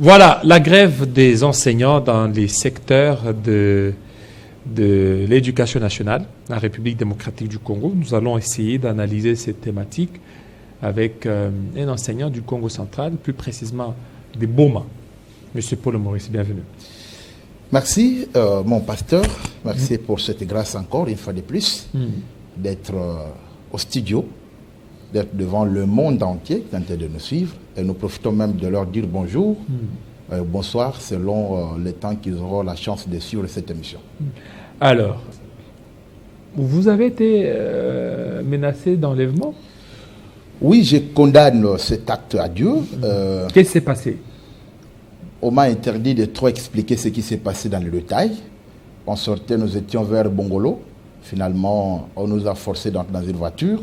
Voilà, la grève des enseignants dans les secteurs de l'éducation nationale, la République démocratique du Congo. Nous allons essayer d'analyser cette thématique avec un enseignant du Congo central, plus précisément des Boma. Monsieur Paul Maurice, bienvenue. Merci, mon pasteur. Merci pour cette grâce encore, une fois de plus, d'être au studio, d'être devant le monde entier qui est en train de nous suivre. Et nous profitons même de leur dire bonjour, bonsoir, selon le temps qu'ils auront la chance de suivre cette émission. Alors, vous avez été menacé d'enlèvement? Oui, je condamne cet acte à Dieu. Qu'est-ce qui s'est passé? On m'a interdit de trop expliquer ce qui s'est passé dans le détail. On sortait, nous étions vers Bongolo. Finalement, on nous a forcés d'entrer dans une voiture.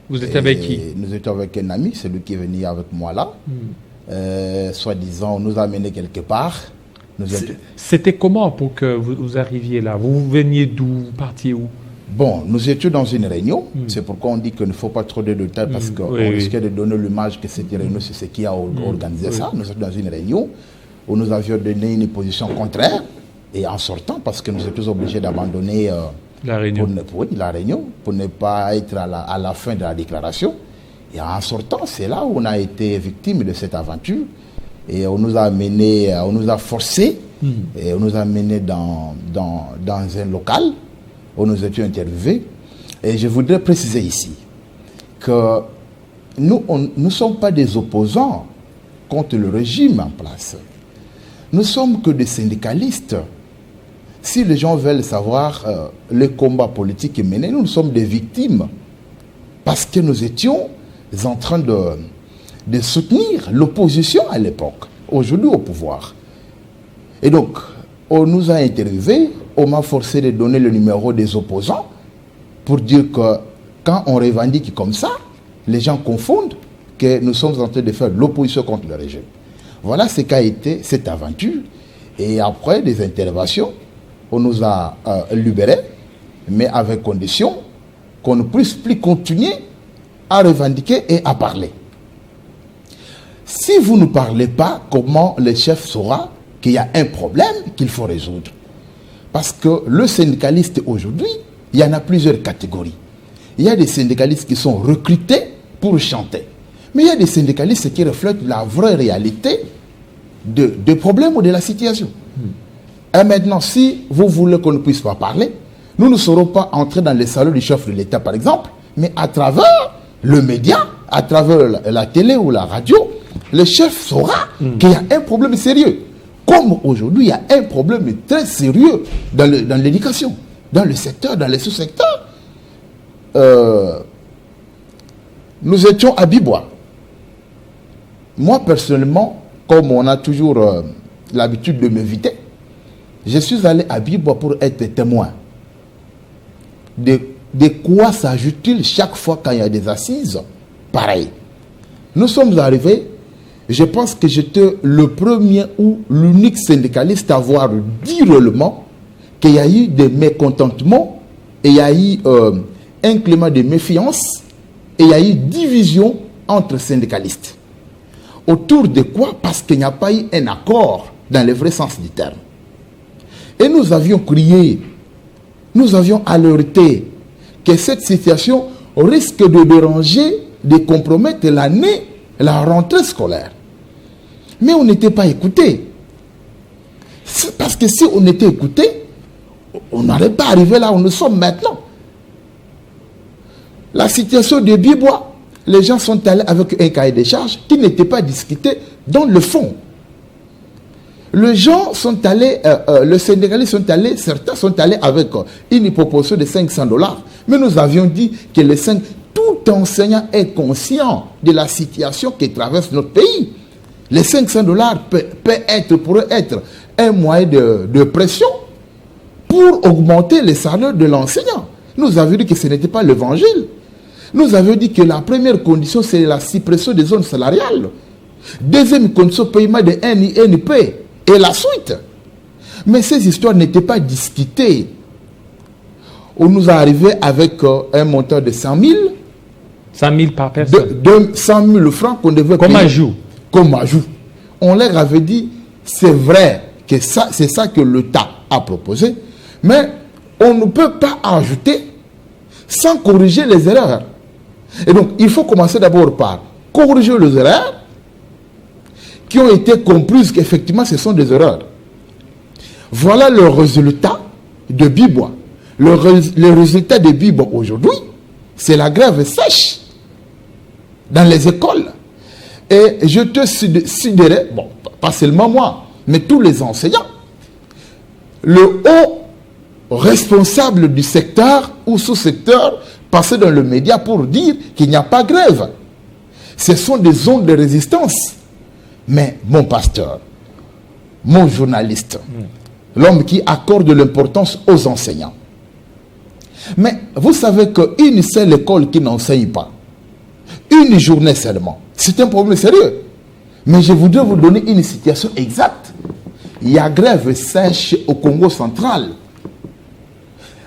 Vous étiez avec qui? Nous étions avec un ami, celui qui est venu avec moi là. Soi-disant, on nous a amenés quelque part. C'était comment pour que vous arriviez là? Vous veniez d'où? Vous partiez où? Bon, nous étions dans une réunion. C'est pourquoi on dit qu'il ne faut pas trop de détails parce qu'on risquait de donner l'image que cette réunion, c'est ce qui a organisé ça. Nous étions dans une réunion où nous avions donné une position contraire. Et en sortant, parce que nous étions obligés d'abandonner la réunion. Pour ne pas être à la fin de la déclaration. Et en sortant, c'est là où on a été victime de cette aventure. Et on nous a amenés, on nous a forcés, et on nous a amenés dans un local où nous étions interviewés. Et je voudrais préciser ici que nous ne sommes pas des opposants contre le régime en place. Nous sommes que des syndicalistes. Si les gens veulent savoir le combat politique mené, nous sommes des victimes. Parce que nous étions en train de soutenir l'opposition à l'époque, aujourd'hui au pouvoir. Et donc, on nous a interviewés, on m'a forcé de donner le numéro des opposants pour dire que quand on revendique comme ça, les gens confondent que nous sommes en train de faire l'opposition contre le régime. Voilà ce qu'a été cette aventure. Et après des interventions, on nous a libérés, mais avec condition qu'on ne puisse plus continuer à revendiquer et à parler. Si vous ne parlez pas, comment le chef saura qu'il y a un problème qu'il faut résoudre? Parce que le syndicaliste aujourd'hui, il y en a plusieurs catégories. Il y a des syndicalistes qui sont recrutés pour chanter. Mais il y a des syndicalistes qui reflètent la vraie réalité des problèmes ou de la situation. Et maintenant, si vous voulez qu'on ne puisse pas parler, nous ne serons pas entrer dans les salons du chef de l'État, par exemple, mais à travers le média, à travers la télé ou la radio, le chef saura qu'il y a un problème sérieux. Comme aujourd'hui, il y a un problème très sérieux dans l'éducation, dans le secteur, dans les sous-secteurs. Nous étions à Bibois. Moi, personnellement, comme on a toujours l'habitude de m'inviter, je suis allé à Bibois pour être témoin. De quoi s'ajoute-t-il chaque fois quand il y a des assises? Pareil. Nous sommes arrivés, je pense que j'étais le premier ou l'unique syndicaliste à avoir dit réellement qu'il y a eu des mécontentements, et il y a eu un climat de méfiance, et il y a eu division entre syndicalistes. Autour de quoi? Parce qu'il n'y a pas eu un accord dans le vrai sens du terme. Et nous avions crié, nous avions alerté que cette situation risque de déranger, de compromettre l'année, la rentrée scolaire. Mais on n'était pas écouté. Parce que si on était écouté, on n'allait pas arriver là où nous sommes maintenant. La situation de Bibois, les gens sont allés avec un cahier de charges qui n'était pas discuté dans le fond. Les gens sont allés, les syndicalistes sont allés, certains sont allés avec une proposition de $500. Mais nous avions dit que tout enseignant est conscient de la situation qui traverse notre pays. Les $500 pourraient être un moyen de pression pour augmenter les salaires de l'enseignant. Nous avions dit que ce n'était pas l'évangile. Nous avions dit que la première condition, c'est la suppression des zones salariales. Deuxième condition, paiement de NINP. Et la suite. Mais ces histoires n'étaient pas discutées. On nous est arrivé avec un montant de 100 000. 100 000 par personne. De 100 000 francs qu'on devait payer. Comme ajout. Comme ajout. on leur avait dit, c'est vrai que c'est ça que l'État a proposé, mais on ne peut pas ajouter sans corriger les erreurs. Et donc, il faut commencer d'abord par corriger les erreurs qui ont été comprises qu'effectivement ce sont des erreurs. Voilà le résultat de Bibois. Le résultat de Bibois aujourd'hui, c'est la grève sèche dans les écoles. Et je te sidérais, bon, pas seulement moi, mais tous les enseignants, le haut responsable du secteur ou sous-secteur passer dans le média pour dire qu'il n'y a pas grève. Ce sont des zones de résistance. Mais mon pasteur, mon journaliste, l'homme qui accorde l'importance aux enseignants. Mais vous savez qu'une seule école qui n'enseigne pas, une journée seulement, c'est un problème sérieux. Mais je voudrais vous donner une situation exacte. Il y a grève sèche au Congo central.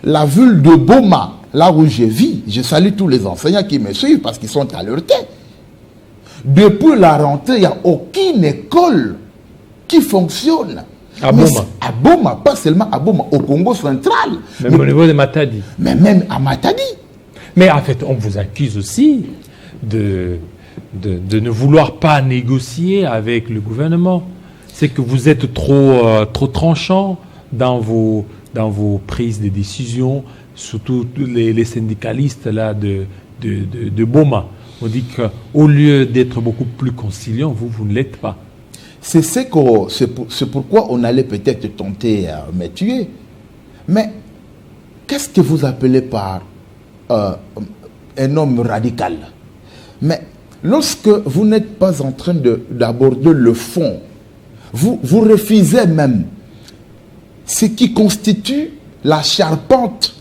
La ville de Boma, là où je vis, je salue tous les enseignants qui me suivent parce qu'ils sont alertés. Depuis la rentrée, il n'y a aucune école qui fonctionne. À Boma. À Boma, pas seulement à Boma, au Congo central. Même au niveau de Matadi. Mais même à Matadi. Mais en fait, on vous accuse aussi de ne vouloir pas négocier avec le gouvernement. C'est que vous êtes trop tranchant dans vos prises de décision, surtout les syndicalistes là de Boma. On dit qu'au lieu d'être beaucoup plus conciliant, vous ne l'êtes pas. C'est pourquoi on allait peut-être tenter à me tuer. Mais qu'est-ce que vous appelez par un homme radical? Mais lorsque vous n'êtes pas en train d'aborder le fond, vous refusez même ce qui constitue la charpente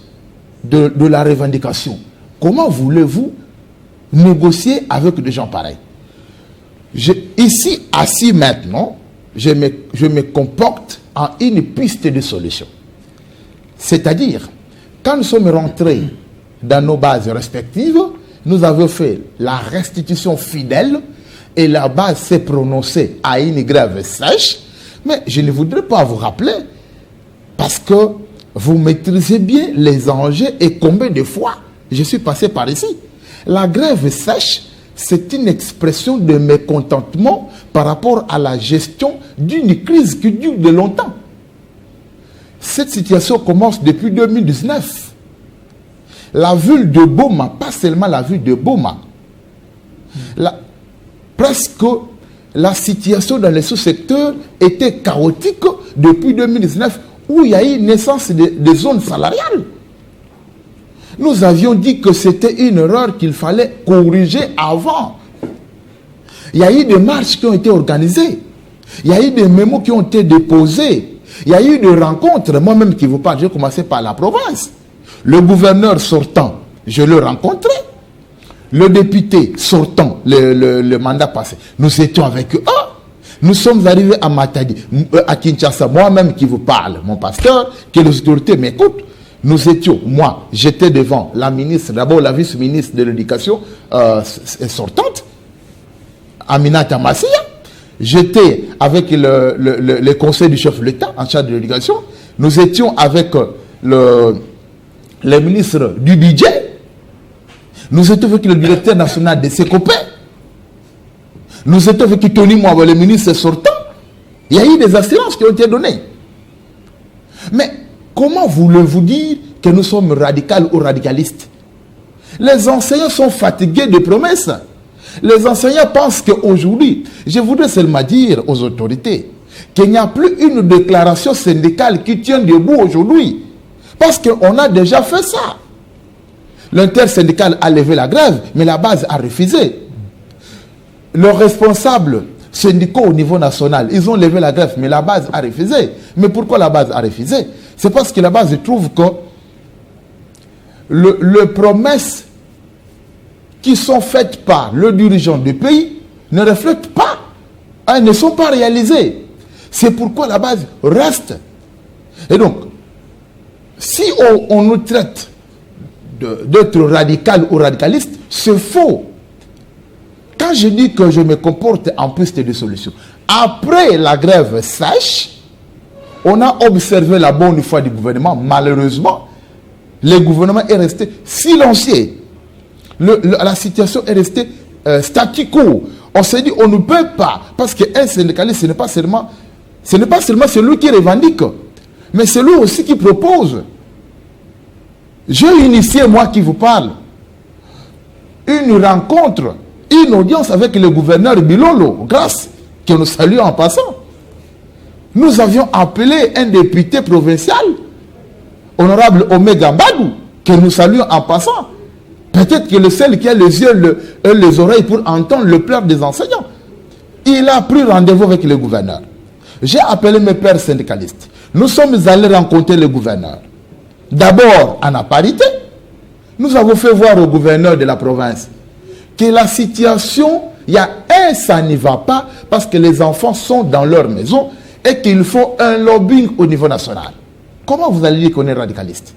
de la revendication. Comment voulez-vous négocier avec des gens pareils? Ici, assis maintenant, je me comporte en une piste de solution. C'est-à-dire, quand nous sommes rentrés dans nos bases respectives, nous avons fait la restitution fidèle et la base s'est prononcée à une grève sèche. Mais je ne voudrais pas vous rappeler parce que vous maîtrisez bien les enjeux et combien de fois je suis passé par ici. La grève sèche, c'est une expression de mécontentement par rapport à la gestion d'une crise qui dure de longtemps. Cette situation commence depuis 2019. La ville de Boma, pas seulement la ville de Boma, presque la situation dans les sous-secteurs était chaotique depuis 2019 où il y a eu naissance de zones salariales. Nous avions dit que c'était une erreur qu'il fallait corriger avant. Il y a eu des marches qui ont été organisées. Il y a eu des mémos qui ont été déposés. Il y a eu des rencontres. Moi-même qui vous parle, j'ai commencé par la province. Le gouverneur sortant, je l'ai rencontré. Le député sortant, le mandat passé, nous étions avec eux. Nous sommes arrivés à Matadi, à Kinshasa. Moi-même qui vous parle, mon pasteur, que les autorités m'écoutent. Nous étions, moi, j'étais devant la ministre, d'abord la vice-ministre de l'éducation sortante, Aminata Massia. J'étais avec le conseil du chef de l'État en charge de l'éducation. Nous étions avec le ministre du budget. Nous étions avec le directeur national des CECOPE. Nous étions avec Tony Mwaba, le ministre sortant. Il y a eu des assurances qui ont été données. Mais comment voulez-vous dire que nous sommes radicaux ou radicalistes? Les enseignants sont fatigués de promesses. Les enseignants pensent qu'aujourd'hui, je voudrais seulement dire aux autorités qu'il n'y a plus une déclaration syndicale qui tient debout aujourd'hui. Parce qu'on a déjà fait ça. L'intersyndical a levé la grève, mais la base a refusé. Le responsable syndicaux au niveau national, ils ont levé la grève, mais la base a refusé. Mais pourquoi la base a refusé? C'est parce que la base trouve que les promesses qui sont faites par le dirigeant du pays ne reflètent pas, elles ne sont pas réalisées. C'est pourquoi la base reste. Et donc, si on nous traite d'être radical ou radicaliste, c'est faux. Quand je dis que je me comporte en piste de solution, Après la grève sèche, on a observé la bonne foi du gouvernement. Malheureusement, le gouvernement est resté silencieux. La situation est restée statu quo. On s'est dit, on ne peut pas, parce qu'un syndicaliste, ce n'est pas seulement celui qui revendique, mais celui aussi qui propose. J'ai initié, moi qui vous parle, une rencontre, une audience avec le gouverneur Bilolo, grâce, que nous saluons en passant. Nous avions appelé un député provincial, honorable Omega Mbadou, que nous saluons en passant. Peut-être que le seul qui a les yeux et les oreilles pour entendre le pleur des enseignants. Il a pris rendez-vous avec le gouverneur. J'ai appelé mes pères syndicalistes. Nous sommes allés rencontrer le gouverneur. D'abord, en apparité, nous avons fait voir au gouverneur de la province que la situation, ça n'y va pas parce que les enfants sont dans leur maison et qu'il faut un lobbying au niveau national. Comment vous allez dire qu'on est radicaliste?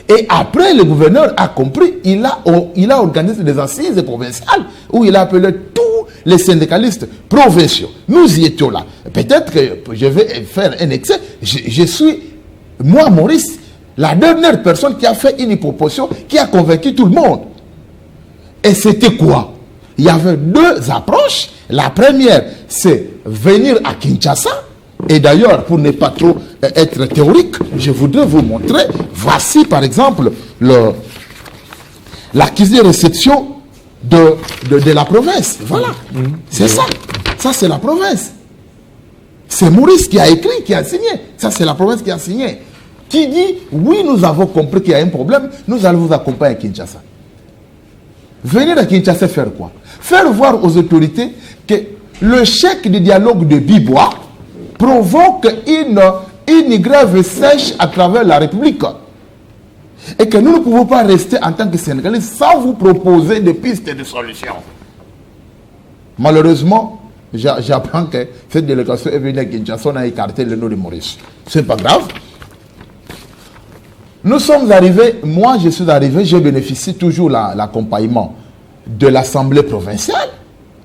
Et après, le gouverneur a compris, il a organisé des assises provinciales où il a appelé tous les syndicalistes provinciaux. Nous y étions là. Peut-être que je vais faire un excès. Je suis, moi, Maurice, la dernière personne qui a fait une proposition qui a convaincu tout le monde. Et c'était quoi? Il y avait deux approches. La première, c'est venir à Kinshasa. Et d'ailleurs, pour ne pas trop être théorique, je voudrais vous montrer, voici par exemple l'accusé de réception de la province. Voilà, c'est ça. Ça, c'est la province. C'est Maurice qui a écrit, qui a signé. Ça, c'est la province qui a signé. Qui dit, oui, nous avons compris qu'il y a un problème, nous allons vous accompagner à Kinshasa. Venir à Kinshasa faire quoi? Faire voir aux autorités que le chèque de dialogue de Bibois provoque une grève sèche à travers la République. Et que nous ne pouvons pas rester en tant que Sénégalais sans vous proposer des pistes de solutions. Malheureusement, j'apprends que cette délégation est venue à Kinshasa, on a écarté le nom de Maurice. C'est pas grave. Nous sommes arrivés, moi je suis arrivé, j'ai bénéficié toujours de l'accompagnement de l'Assemblée provinciale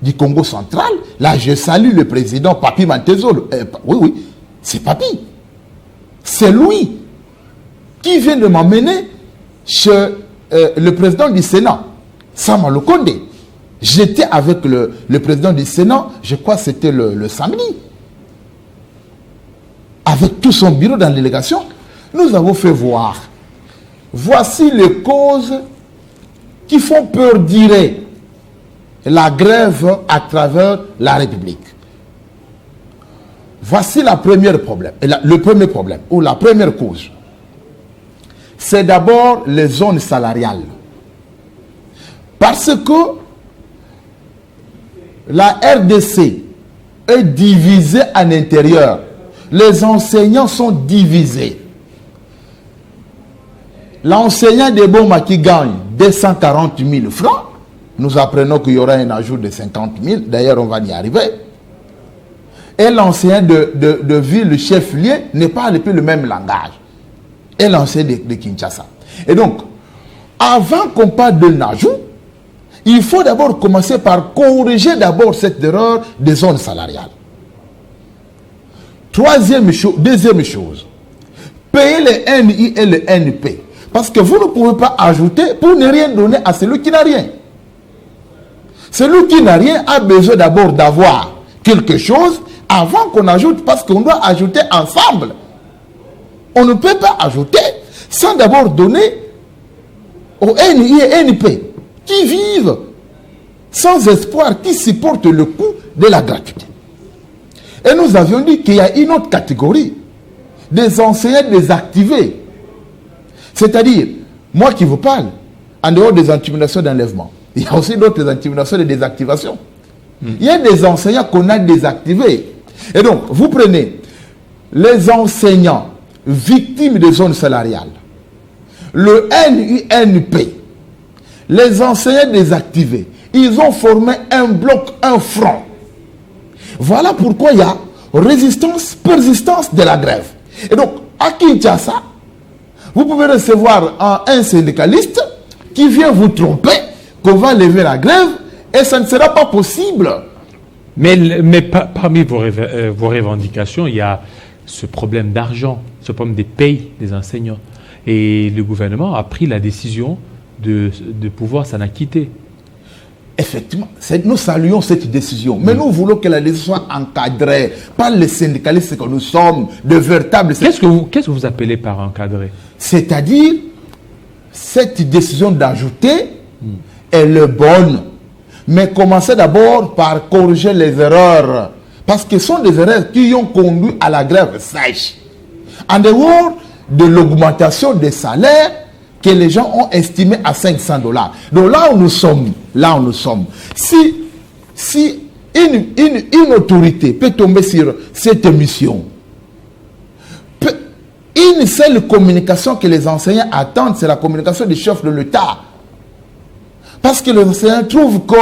du Congo central. Là, je salue le président Papi Mantezolo. Oui, c'est Papi. C'est lui qui vient de m'emmener chez le président du Sénat, Sama Lokonde. J'étais avec le président du Sénat, je crois que c'était le samedi. Avec tout son bureau dans la délégation, nous avons fait voir. Voici les causes qui font peur dire la grève à travers la République. Voici le premier problème, ou la première cause. C'est d'abord les zones salariales. Parce que la RDC est divisée en intérieur. Les enseignants sont divisés. L'enseignant de Boma qui gagne 240 000 francs, nous apprenons qu'il y aura un ajout de 50 000, d'ailleurs on va y arriver. Et l'enseignant de ville, le chef-lieu, n'est pas le même langage. Et l'enseignant de Kinshasa. Et donc, avant qu'on parle d'un ajout, il faut d'abord commencer par corriger d'abord cette erreur des zones salariales. Deuxième chose, payer les NI et le NP. Parce que vous ne pouvez pas ajouter pour ne rien donner à celui qui n'a rien. Celui qui n'a rien a besoin d'abord d'avoir quelque chose avant qu'on ajoute, parce qu'on doit ajouter ensemble. On ne peut pas ajouter sans d'abord donner aux NI et NP qui vivent sans espoir, qui supportent le coût de la gratuité. Et nous avions dit qu'il y a une autre catégorie, des enseignants désactivés. C'est-à-dire, moi qui vous parle, en dehors des intimidations d'enlèvement, il y a aussi d'autres intimidations de désactivation. Il y a des enseignants qu'on a désactivés. Et donc, vous prenez les enseignants victimes des zones salariales, le NUNP, les enseignants désactivés, ils ont formé un bloc, un front. Voilà pourquoi il y a persistance de la grève. Et donc, à Kinshasa, vous pouvez recevoir un syndicaliste qui vient vous tromper qu'on va lever la grève et ça ne sera pas possible. Mais parmi vos revendications, il y a ce problème d'argent, ce problème des payes des enseignants. Et le gouvernement a pris la décision de pouvoir s'en acquitter. Effectivement, nous saluons cette décision, mais nous voulons que la décision soit encadrée par les syndicalistes que nous sommes, de véritables... Qu'est-ce que vous appelez par encadrer? C'est-à-dire, cette décision d'ajouter, elle est bonne, mais commencez d'abord par corriger les erreurs, parce que ce sont des erreurs qui ont conduit à la grève sèche. En dehors de l'augmentation des salaires, que les gens ont estimé à $500. Donc là où nous sommes, si une autorité peut tomber sur cette mission, une seule communication que les enseignants attendent, c'est la communication du chef de l'État. Parce que les enseignants trouvent que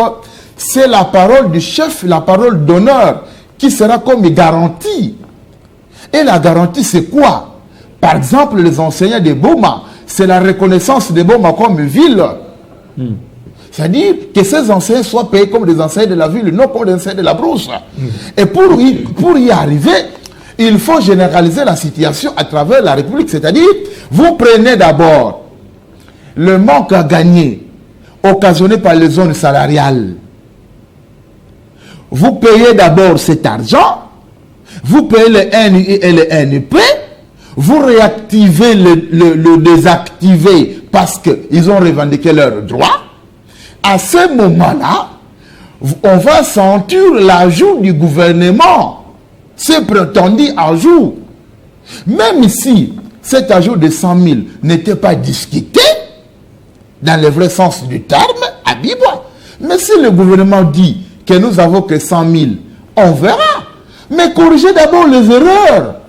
c'est la parole du chef, la parole d'honneur, qui sera comme garantie. Et la garantie, c'est quoi? Par exemple, les enseignants de Boma, c'est la reconnaissance de Boma comme ville. C'est-à-dire que ces enseignants soient payés comme des enseignants de la ville, non comme des enseignants de la brousse. Et pour y arriver, il faut généraliser la situation à travers la République. C'est-à-dire, vous prenez d'abord le manque à gagner occasionné par les zones salariales. Vous payez d'abord cet argent, vous payez le NUI et le NUP, vous réactivez le désactivé parce qu'ils ont revendiqué leurs droits. À ce moment-là, on va sentir l'ajout du gouvernement. C'est prétendu ajout. Même si cet ajout de 100 000 n'était pas discuté, dans le vrai sens du terme, à Bibois. Mais si le gouvernement dit que nous avons que 100 000, on verra. Mais corrigez d'abord les erreurs.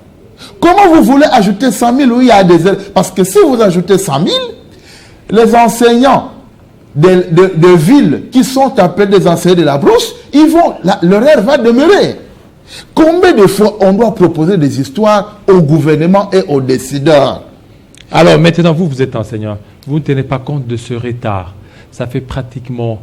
Comment vous voulez ajouter 100 000 où il y a des erreurs? Parce que si vous ajoutez 100 000, les enseignants de villes qui sont appelés des enseignants de la brousse, l'erreur va demeurer. Combien de fois on doit proposer des histoires au gouvernement et aux décideurs? Alors maintenant, vous êtes enseignant. Vous ne tenez pas compte de ce retard. Ça fait pratiquement...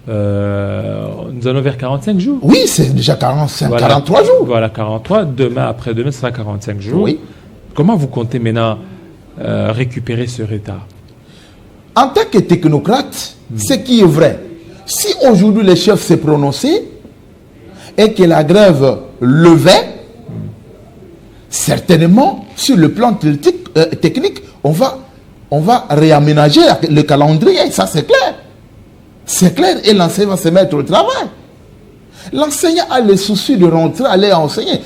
nous allons vers 45 jours. Oui, c'est déjà 45, voilà, 43 jours. Voilà, 43. Demain, après-demain, ce sera 45 jours. Oui. Comment vous comptez maintenant récupérer ce retard? En tant que technocrate, ce qui est vrai, si aujourd'hui les chefs s'est prononcé et que la grève levait, certainement, sur le plan technique, on va réaménager le calendrier, ça c'est clair. C'est clair, et l'enseignant va se mettre au travail. L'enseignant a le souci de rentrer, aller enseigner.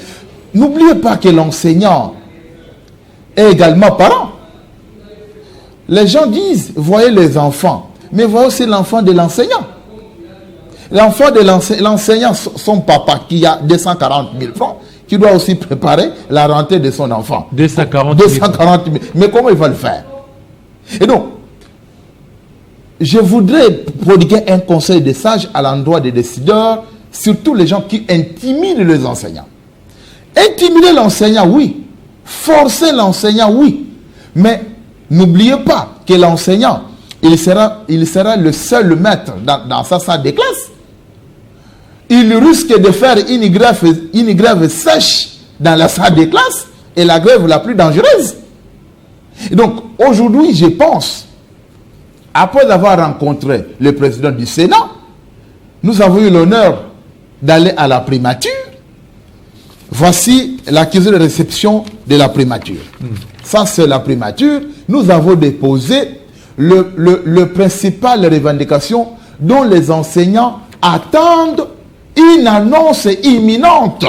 N'oubliez pas que l'enseignant est également parent. Les gens disent, voyez les enfants, mais voyez aussi l'enfant de l'enseignant. L'enfant de l'enseignant, son papa qui a 240 000 francs, qui doit aussi préparer la rentrée de son enfant. 240 000. Mais comment il va le faire? Et donc, je voudrais prodiguer un conseil de sage à l'endroit des décideurs, surtout les gens qui intimident les enseignants. Intimider l'enseignant, oui. Forcer l'enseignant, oui. Mais n'oubliez pas que l'enseignant, il sera le seul maître dans sa salle de classe. Il risque de faire une grève sèche dans la salle de classe et la grève la plus dangereuse. Et donc, aujourd'hui, je pense, après avoir rencontré le président du Sénat, nous avons eu l'honneur d'aller à la primature. Voici l'accusé de réception de la primature. Ça, c'est la primature. Nous avons déposé le principal revendication dont les enseignants attendent une annonce imminente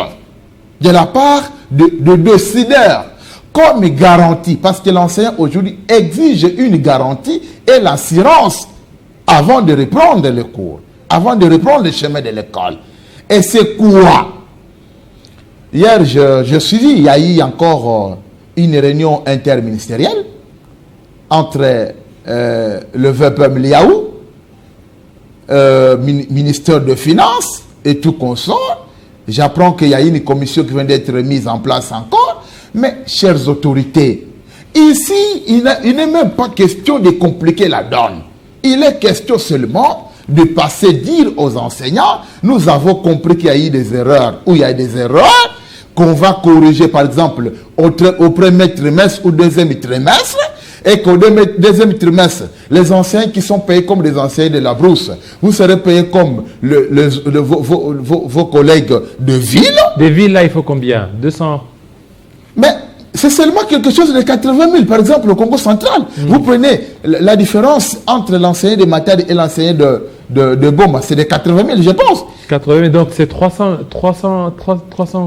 de la part de décideurs comme garantie, parce que l'enseignant aujourd'hui exige une garantie et l'assurance avant de reprendre les cours, avant de reprendre le chemin de l'école. Et c'est quoi? Hier, je suis dit, il y a eu encore une réunion interministérielle entre le VPM Liaou, ministère de Finances et tout consort. J'apprends qu'il y a une commission qui vient d'être mise en place encore. Mais, chères autorités, ici, il n'est même pas question de compliquer la donne. Il est question seulement de passer dire aux enseignants, nous avons compris qu'il y a eu des erreurs, ou il y a des erreurs qu'on va corriger, par exemple, au premier trimestre ou deuxième trimestre, et qu'au deuxième trimestre, les enseignants qui sont payés comme des enseignants de la brousse, vous serez payés comme vos collègues de ville. Des villes, là, il faut combien? 200? Mais c'est seulement quelque chose de 80 000, par exemple, au Congo central. Vous prenez la différence entre l'enseignant de Matadi et l'enseignant de Boma, c'est de 80 000, je pense. 80 000, donc c'est 300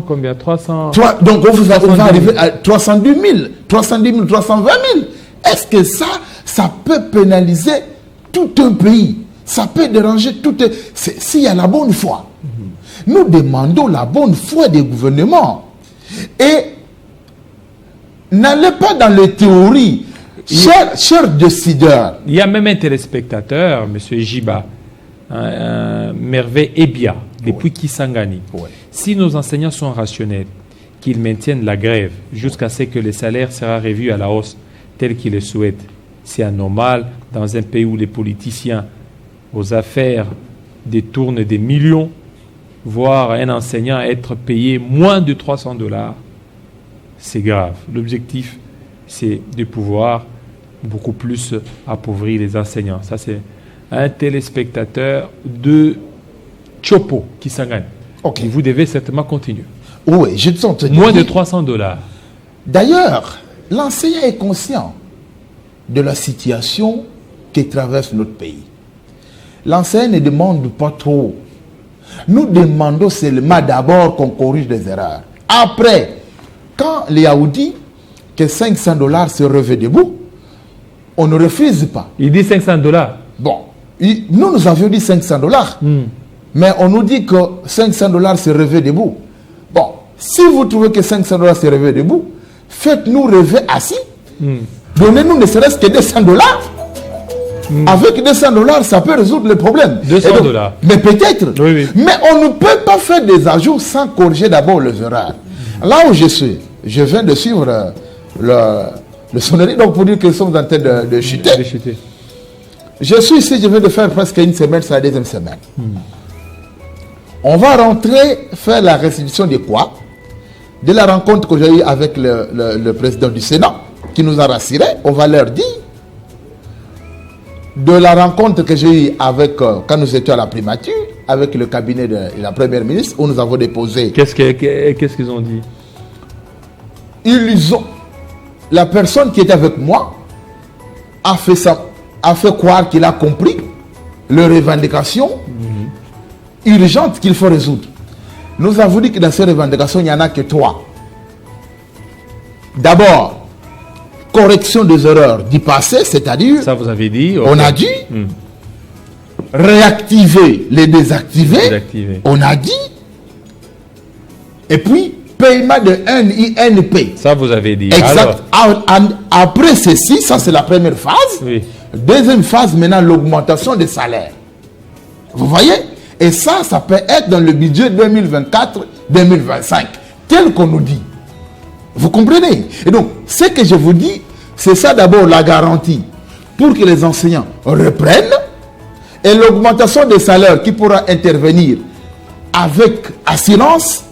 combien? 300... Donc on va arriver à 310 000, 320 000. Est-ce que ça peut pénaliser tout un pays? Ça peut déranger tout un... S'il y a la bonne foi. Nous demandons la bonne foi des gouvernements. Et n'allez pas dans les théories. Chers décideurs. Il y a même un téléspectateur, M. Jiba, Merveille Ebia, depuis Kisangani. Ouais. Si nos enseignants sont rationnels, qu'ils maintiennent la grève jusqu'à ce que le salaire sera revu à la hausse tel qu'ils le souhaitent, c'est anormal dans un pays où les politiciens aux affaires détournent des millions, voir un enseignant être payé moins de $300. C'est grave. L'objectif, c'est de pouvoir beaucoup plus appauvrir les enseignants. Ça, c'est un téléspectateur de Chopo qui s'engage. Okay. Et vous devez certainement continuer. Oui, je te sens. Moins de $300. D'ailleurs, l'enseignant est conscient de la situation qui traverse notre pays. L'enseignant ne demande pas trop. Nous demandons seulement d'abord qu'on corrige les erreurs. Après, quand les Yaoudis, que $500 se revêt debout, on ne refuse pas. Il dit $500. Bon, nous avions dit $500. Mais on nous dit que $500 se revêt debout. Bon, si vous trouvez que $500 se revêt debout, faites-nous rêver assis. Donnez-nous ne serait-ce que $200. Avec $200, ça peut résoudre le problème. $200. Mais peut-être. Oui. Mais on ne peut pas faire des ajouts sans corriger d'abord les erreurs. Là où je suis, je viens de suivre le sonnerie, donc pour dire que nous sommes en train de chuter. Je suis ici, je viens de faire presque une semaine, c'est la deuxième semaine. On va rentrer, faire la restitution de quoi? De la rencontre que j'ai eue avec le président du Sénat, qui nous a rassurés, on va leur dire. De la rencontre que j'ai eue avec, quand nous étions à la primature, avec le cabinet de la première ministre, où nous avons déposé. Qu'est-ce qu'ils ont dit? La personne qui était avec moi a fait croire qu'il a compris les revendications urgentes qu'il faut résoudre. Nous avons dit que dans ces revendications, il n'y en a que 3. D'abord, correction des erreurs du passé, c'est-à-dire... Ça, vous avez dit. Okay. On a dit réactiver les désactivés. On a dit. Et puis, paiement de NINP. Ça, vous avez dit. Exact. Après ceci, ça c'est la première phase. Oui. Deuxième phase, maintenant, l'augmentation des salaires. Vous voyez? Et ça peut être dans le budget 2024-2025, tel qu'on nous dit. Vous comprenez? Et donc, ce que je vous dis, c'est ça d'abord la garantie pour que les enseignants reprennent, et l'augmentation des salaires qui pourra intervenir avec assurance,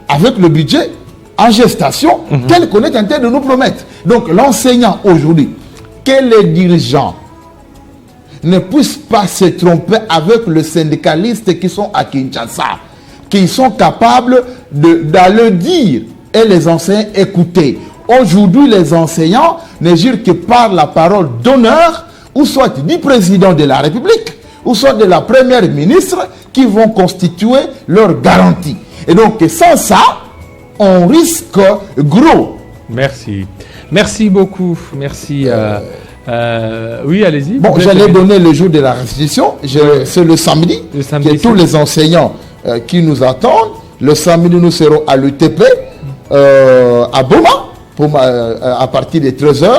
avec le budget en gestation, tel qu'on est en train de nous promettre. Donc l'enseignant aujourd'hui, que les dirigeants ne puissent pas se tromper avec les syndicalistes qui sont à Kinshasa, qui sont capables d'aller dire et les enseignants écouter. Aujourd'hui, les enseignants ne jurent que par la parole d'honneur, ou soit du président de la République, ou soit de la première ministre, qui vont constituer leur garantie. Et donc, sans ça, on risque gros. Merci. Merci beaucoup. Merci. Oui, allez-y. Bon, j'allais donner le jour de la restitution. C'est le samedi. Que tous les enseignants qui nous attendent. Le samedi, nous serons à l'UTP, à Boma, à partir de 13h.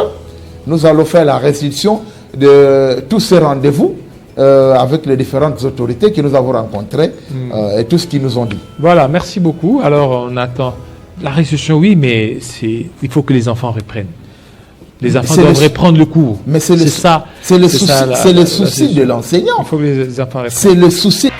Nous allons faire la restitution de tous ces rendez-vous avec les différentes autorités que nous avons rencontrées et tout ce qu'ils nous ont dit. Voilà, merci beaucoup. Alors, on attend la restitution, oui, mais il faut que les enfants reprennent. Les enfants C'est doivent le- reprendre le cours. Mais c'est le ça. c'est le c'est souci, ça, c'est le la souci solution. de l'enseignant. Il faut que les enfants reprennent. C'est le souci.